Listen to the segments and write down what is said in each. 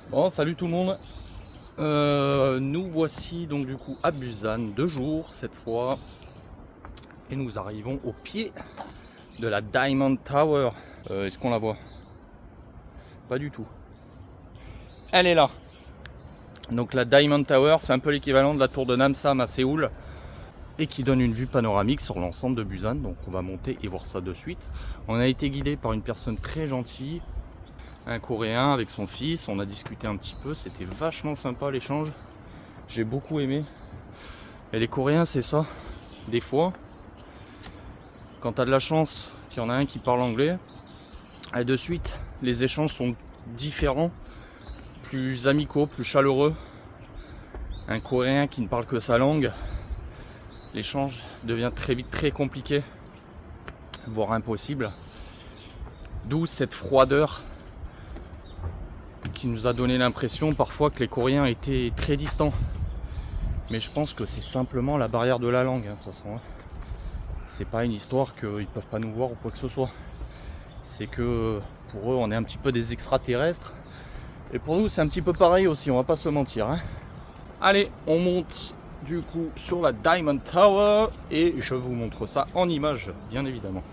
Bon, salut tout le monde. Nous voici donc du coup à Busan, 2 jours cette fois, et nous arrivons au pied de la Diamond Tower. Est-ce qu'on la voit? Pas du tout. Elle est là. Donc la Diamond Tower, c'est un peu l'équivalent de la tour de Namsam à Séoul, et qui donne une vue panoramique sur l'ensemble de Busan. Donc on va monter et voir ça de suite. On a été guidé par une personne très gentille, un Coréen avec son fils. On a discuté un petit peu, c'était vachement sympa l'échange. J'ai beaucoup aimé. Et les Coréens, c'est ça. Des fois, quand tu as de la chance qu'il y en a un qui parle anglais, et de suite, les échanges sont différents, plus amicaux, plus chaleureux. Un Coréen qui ne parle que sa langue, l'échange devient très vite très compliqué, voire impossible. D'où cette froideur qui nous a donné l'impression parfois que les Coréens étaient très distants. Mais je pense que c'est simplement la barrière de la langue, de toute façon. C'est pas une histoire qu'ils peuvent pas nous voir ou quoi que ce soit. C'est que pour eux, on est un petit peu des extraterrestres. Et pour nous, c'est un petit peu pareil aussi, on va pas se mentir. Allez, on monte du coup sur la Diamond Tower et je vous montre ça en images, bien évidemment.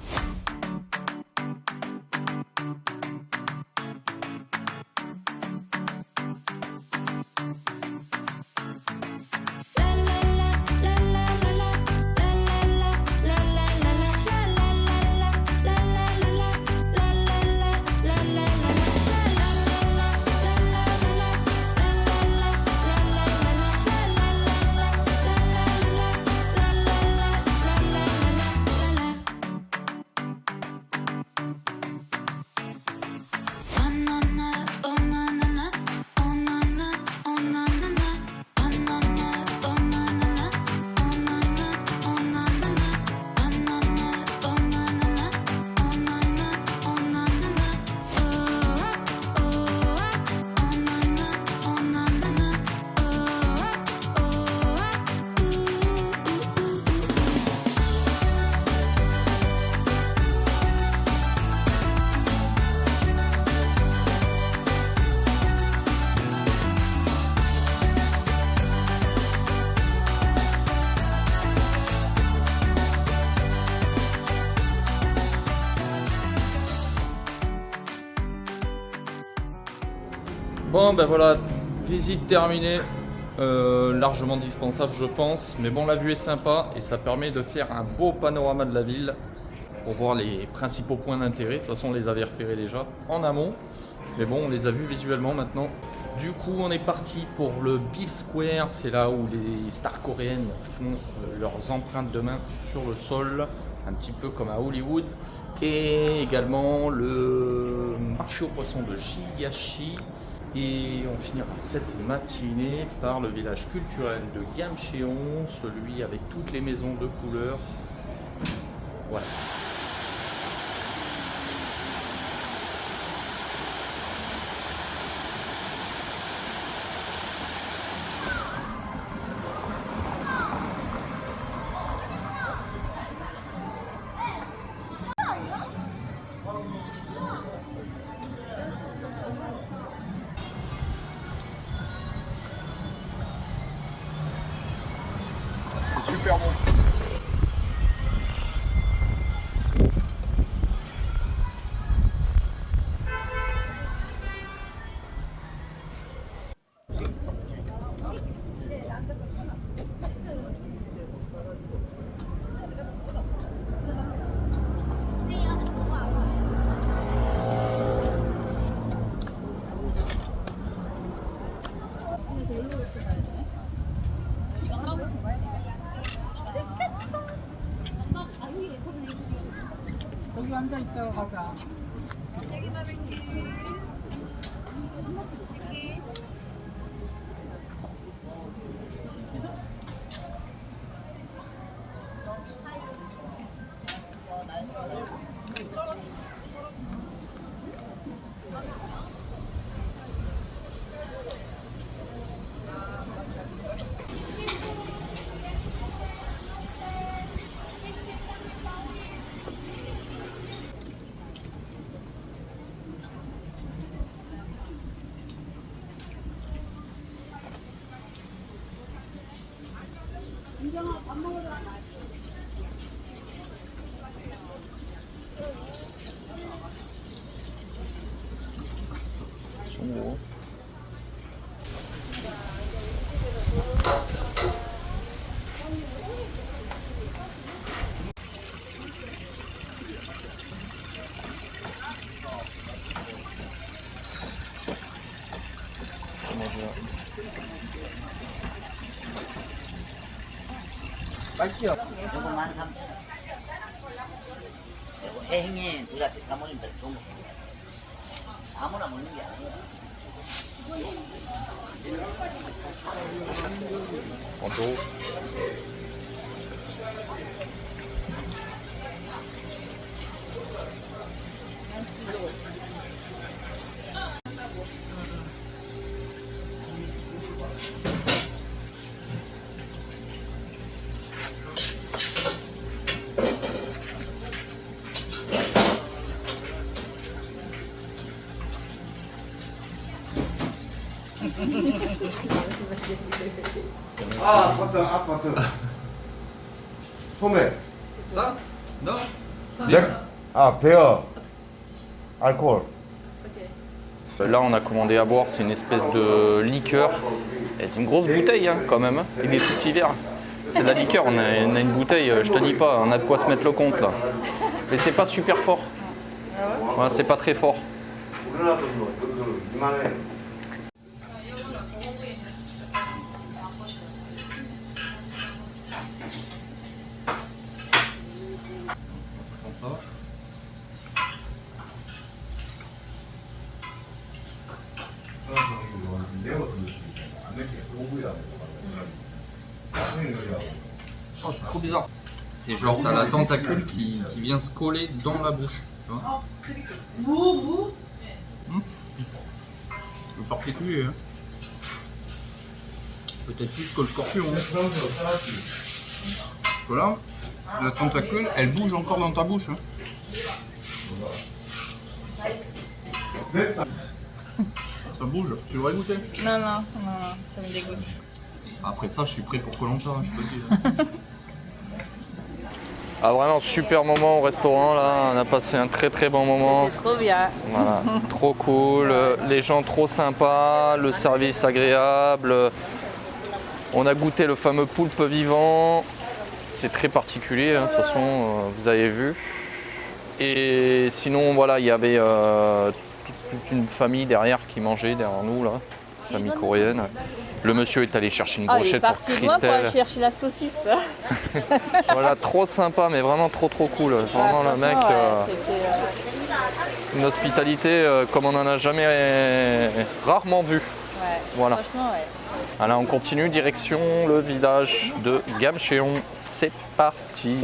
Bon ben voilà, visite terminée, largement dispensable je pense, mais bon la vue est sympa et ça permet de faire un beau panorama de la ville pour voir les principaux points d'intérêt. De toute façon on les avait repérés déjà en amont, mais bon on les a vus visuellement maintenant. Du coup on est parti pour le Beef Square, c'est là où les stars coréennes font leurs empreintes de main sur le sol, un petit peu comme à Hollywood. Et également le marché aux poissons de Shigashi. Et on finira cette matinée par le village culturel de Gamcheon, celui avec toutes les maisons de couleur. Voilà. C'est super bon. 여기 앉아 있다가 가자. Ils sont gros. 맛있죠? 요거 13,000원. 요거 해행에 우리가 사모님들 좀 아무나 먹는 게 아니에요. Bonjour. 아파트. 소매. Ça? Non? 베어. 알코올. Là, on a commandé à boire, c'est une espèce de liqueur. Et c'est une grosse bouteille, hein, quand même, hein, et des tout petits verres. C'est de la liqueur, on a une bouteille, je te dis pas, on a de quoi se mettre le compte là. Mais c'est pas super fort. Ouais, c'est pas très fort. Oh, c'est trop bizarre. C'est genre, t'as la tentacule qui vient se coller dans la bouche. Tu vois. C'est particulier. Hein. Peut-être plus que le scorpion. Hein. Parce que là, la tentacule, elle bouge encore dans ta bouche. Hein. Ça bouge. Tu voudrais goûter? Non, ça me dégoûte. Après ça, je suis prêt pour Koh-Lanta, je peux le dire. Ah, vraiment super moment au restaurant là, on a passé un très bon moment. C'est trop bien. Voilà, trop cool, les gens trop sympas, le service agréable. On a goûté le fameux poulpe vivant, c'est très particulier, hein, de toute façon, vous avez vu. Et sinon, voilà, il y avait toute une famille derrière qui mangeait derrière nous, là, famille coréenne. Le monsieur est allé chercher une Il est brochette pour parti loin pour aller Christelle. chercher la saucisse. Voilà, trop sympa, mais vraiment trop cool. Vraiment, le mec, une hospitalité comme on n'en a jamais rarement vu. Voilà. Franchement, ouais. Alors on continue, direction le village de Gamcheon. C'est parti.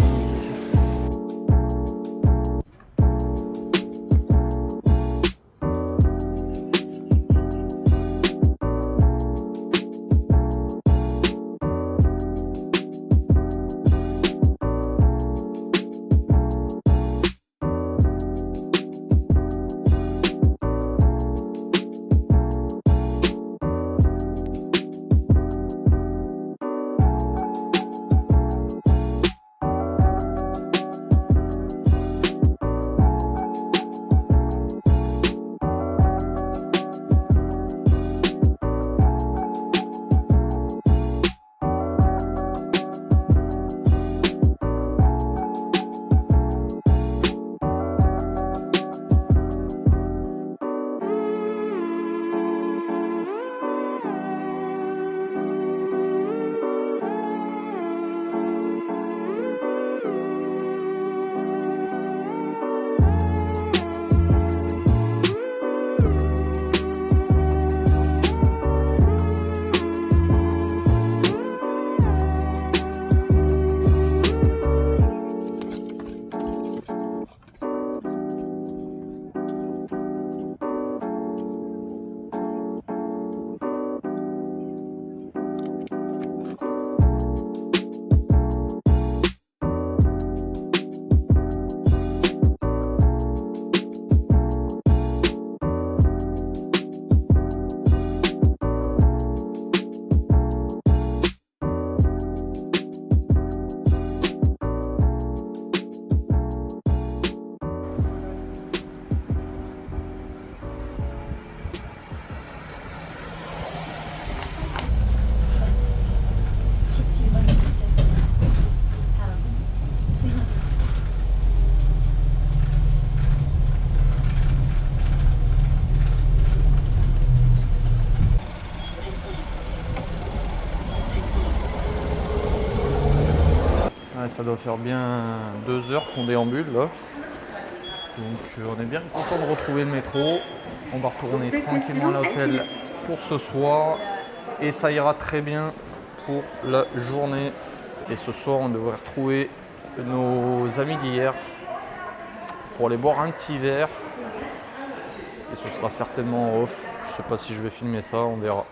Ça doit faire bien 2 heures qu'on déambule là. Donc on est bien content de retrouver le métro. On va retourner tranquillement à l'hôtel pour ce soir. Et ça ira très bien pour la journée. Et ce soir, on devrait retrouver nos amis d'hier pour aller boire un petit verre. Et ce sera certainement en off. Je sais pas si je vais filmer ça, on verra.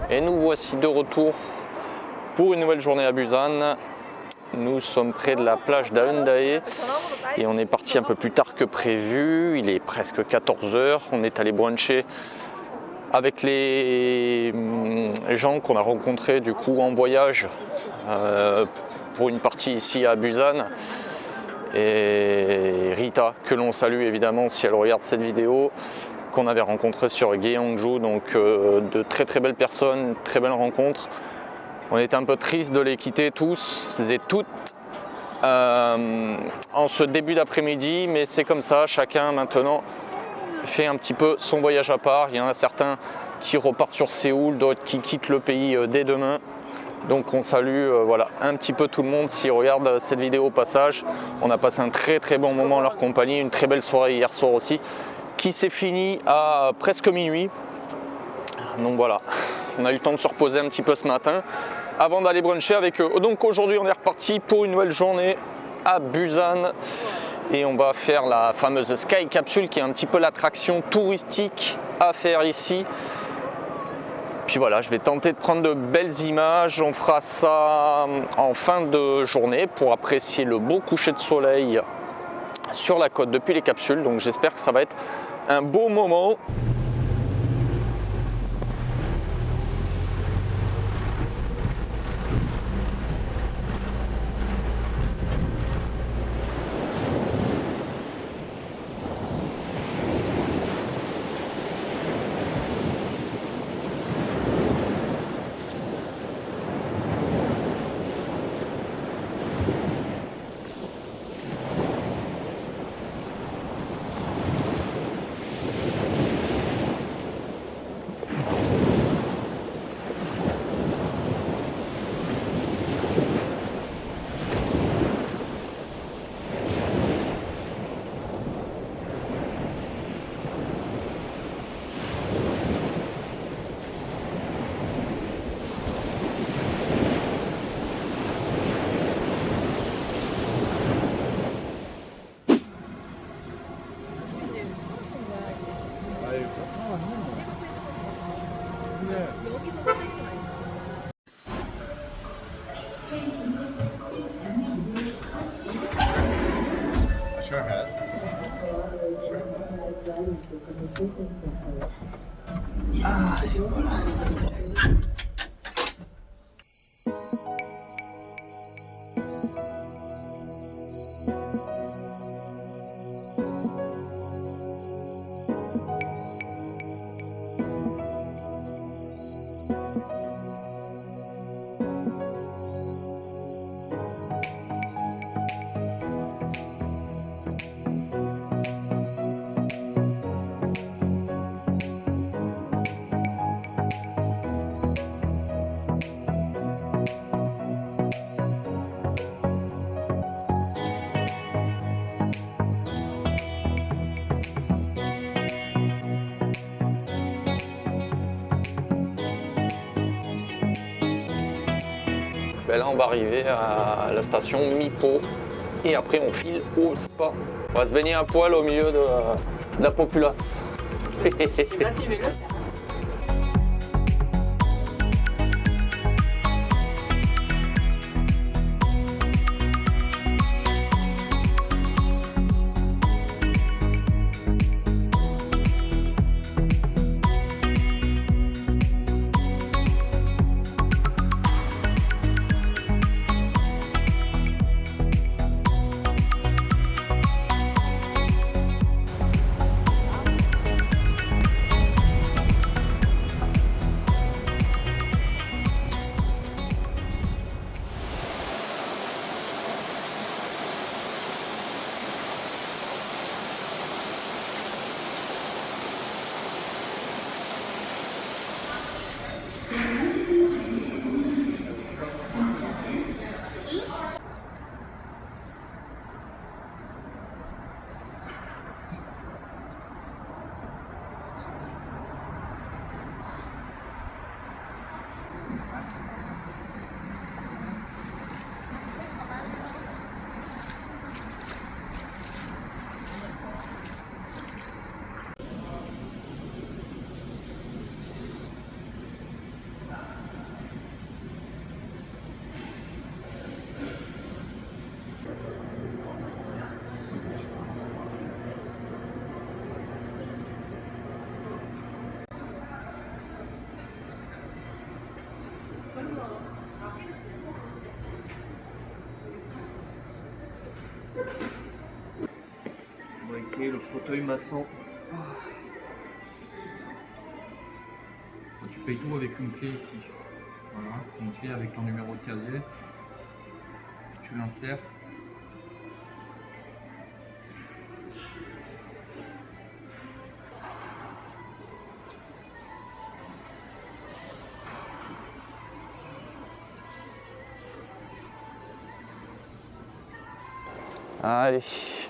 Et nous voici de retour pour une nouvelle journée à Busan. Nous sommes près de la plage d'Haeundae et on est parti un peu plus tard que prévu. Il est presque 14 h. On est allé bruncher avec les gens qu'on a rencontrés du coup en voyage pour une partie ici à Busan. Et Rita, que l'on salue évidemment si elle regarde cette vidéo, qu'on avait rencontré sur Gyeongju, donc de très très belles personnes, très belles rencontres. On était un peu triste de les quitter tous et toutes en ce début d'après-midi, mais c'est comme ça, chacun maintenant fait un petit peu son voyage à part. Il y en a certains qui repartent sur Séoul, d'autres qui quittent le pays dès demain. Donc on salue voilà, un petit peu tout le monde s'ils regardent cette vidéo au passage. On a passé un très très bon moment en leur compagnie, une très belle soirée hier soir aussi, qui s'est finie à presque minuit. Donc voilà, on a eu le temps de se reposer un petit peu ce matin avant d'aller bruncher avec eux. Donc aujourd'hui on est reparti pour une nouvelle journée à Busan et on va faire la fameuse Sky Capsule qui est un petit peu l'attraction touristique à faire ici. Puis voilà, je vais tenter de prendre de belles images. On fera ça en fin de journée pour apprécier le beau coucher de soleil sur la côte depuis les capsules. Donc j'espère que ça va être un beau moment. Là on va arriver à la station Mipo et après on file au spa. On va se baigner à poil au milieu de la populace. Suivez-le. c'est le fauteuil maçon. Tu payes tout avec une clé ici. Voilà, une clé avec ton numéro de casier. Tu l'insères. Allez,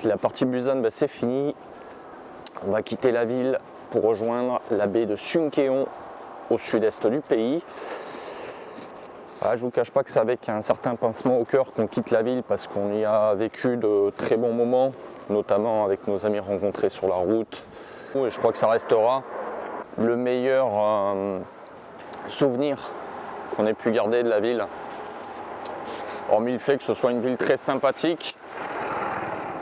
la partie Busan, bah, c'est fini. On va quitter la ville pour rejoindre la baie de Suncheon au sud-est du pays. Ah, je ne vous cache pas que c'est avec un certain pincement au cœur qu'on quitte la ville parce qu'on y a vécu de très bons moments, notamment avec nos amis rencontrés sur la route. Et je crois que ça restera le meilleur souvenir qu'on ait pu garder de la ville. Hormis le fait que ce soit une ville très sympathique,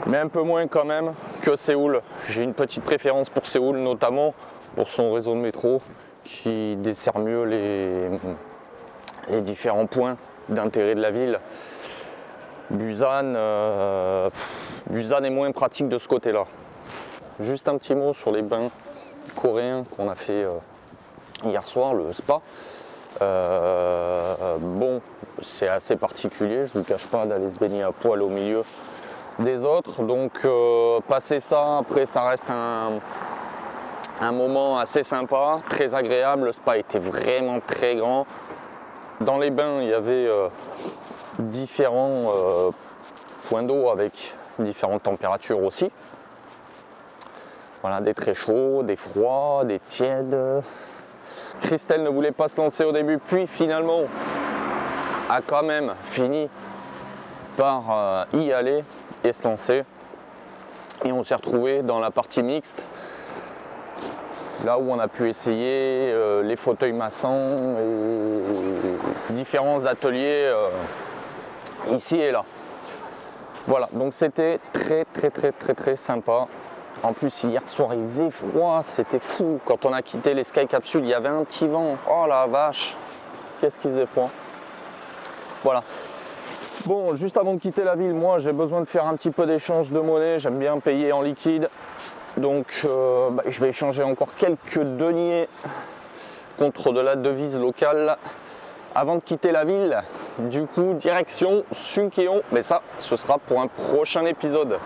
mais un peu moins quand même que Séoul. J'ai une petite préférence pour Séoul, notamment pour son réseau de métro qui dessert mieux les différents points d'intérêt de la ville. Busan est moins pratique de ce côté-là. Juste un petit mot sur les bains coréens qu'on a fait hier soir, le spa. Bon, c'est assez particulier, je ne vous cache pas, d'aller se baigner à poil au milieu des autres, donc passer ça, après ça reste un moment assez sympa, très agréable. Le spa était vraiment très grand. Dans les bains, il y avait différents points d'eau avec différentes températures aussi. Voilà, des très chauds, des froids, des tièdes. Christelle ne voulait pas se lancer au début, puis finalement a quand même fini par y aller et se lancer. Et on s'est retrouvé dans la partie mixte, là où on a pu essayer les fauteuils maçons et différents ateliers ici et là. Voilà, donc c'était très sympa. En plus hier soir il faisait froid, c'était fou. Quand on a quitté les Sky Capsules, il y avait un petit vent. Oh la vache, qu'est-ce qu'il faisait froid. Voilà. Bon, juste avant de quitter la ville, moi j'ai besoin de faire un petit peu d'échange de monnaie. J'aime bien payer en liquide. Donc je vais échanger encore quelques deniers contre de la devise locale avant de quitter la ville. Du coup, direction Suncheon. Mais ça, ce sera pour un prochain épisode.